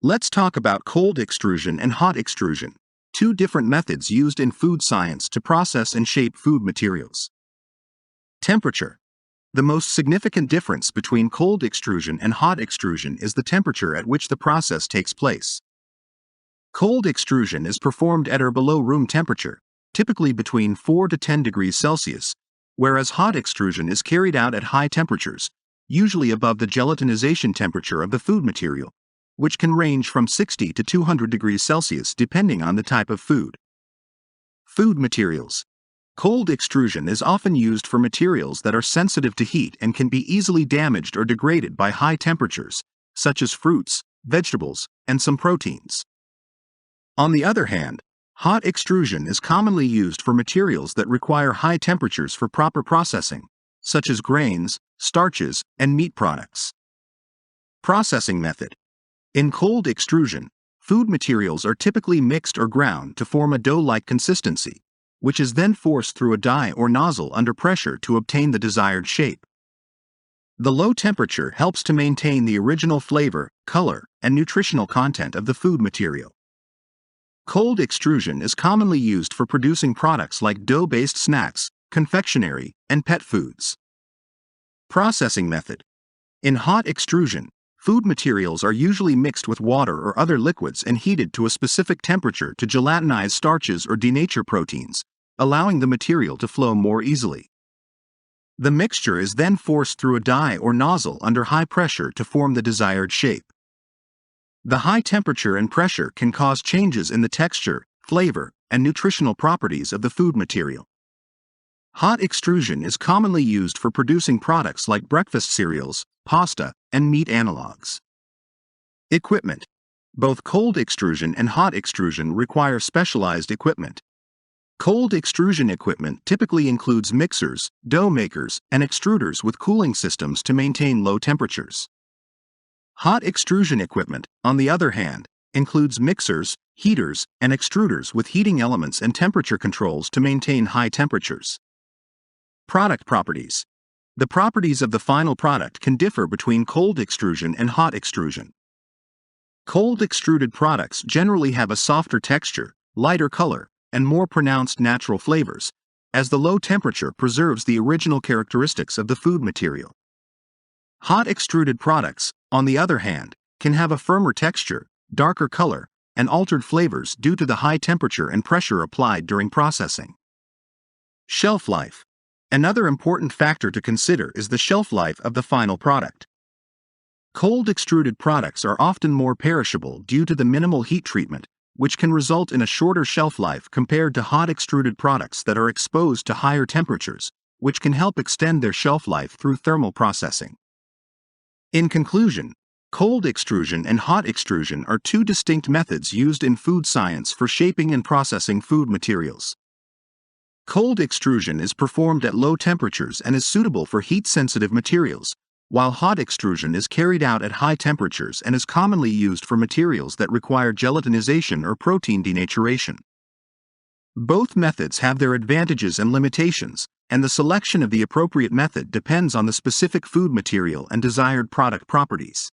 Let's talk about cold extrusion and hot extrusion, two different methods used in food science to process and shape food materials. Temperature. The most significant difference between cold extrusion and hot extrusion is the temperature at which the process takes place. Cold extrusion is performed at or below room temperature, typically between 4 to 10 degrees Celsius, whereas hot extrusion is carried out at high temperatures, usually above the gelatinization temperature of the food material, which can range from 60 to 200 degrees Celsius depending on the type of food. Food materials. Cold extrusion is often used for materials that are sensitive to heat and can be easily damaged or degraded by high temperatures, such as fruits, vegetables, and some proteins. On the other hand, hot extrusion is commonly used for materials that require high temperatures for proper processing, such as grains, starches, and meat products. Processing method. In cold extrusion, food materials are typically mixed or ground to form a dough-like consistency, which is then forced through a die or nozzle under pressure to obtain the desired shape. The low temperature helps to maintain the original flavor, color, and nutritional content of the food material. Cold extrusion is commonly used for producing products like dough-based snacks, confectionery, and pet foods. Processing method. In hot extrusion, food materials are usually mixed with water or other liquids and heated to a specific temperature to gelatinize starches or denature proteins, allowing the material to flow more easily. The mixture is then forced through a die or nozzle under high pressure to form the desired shape. The high temperature and pressure can cause changes in the texture, flavor, and nutritional properties of the food material. Hot extrusion is commonly used for producing products like breakfast cereals, pasta, and meat analogs. Equipment. Both cold extrusion and hot extrusion require specialized equipment. Cold extrusion equipment typically includes mixers, dough makers, and extruders with cooling systems to maintain low temperatures. Hot extrusion equipment, on the other hand, includes mixers, heaters, and extruders with heating elements and temperature controls to maintain high temperatures. Product properties. The properties of the final product can differ between cold extrusion and hot extrusion. Cold extruded products generally have a softer texture, lighter color, and more pronounced natural flavors, as the low temperature preserves the original characteristics of the food material. Hot extruded products, on the other hand, can have a firmer texture, darker color, and altered flavors due to the high temperature and pressure applied during processing. Shelf life. Another important factor to consider is the shelf life of the final product. Cold extruded products are often more perishable due to the minimal heat treatment, which can result in a shorter shelf life compared to hot extruded products that are exposed to higher temperatures, which can help extend their shelf life through thermal processing. In conclusion, cold extrusion and hot extrusion are two distinct methods used in food science for shaping and processing food materials. Cold extrusion is performed at low temperatures and is suitable for heat-sensitive materials, while hot extrusion is carried out at high temperatures and is commonly used for materials that require gelatinization or protein denaturation. Both methods have their advantages and limitations, and the selection of the appropriate method depends on the specific food material and desired product properties.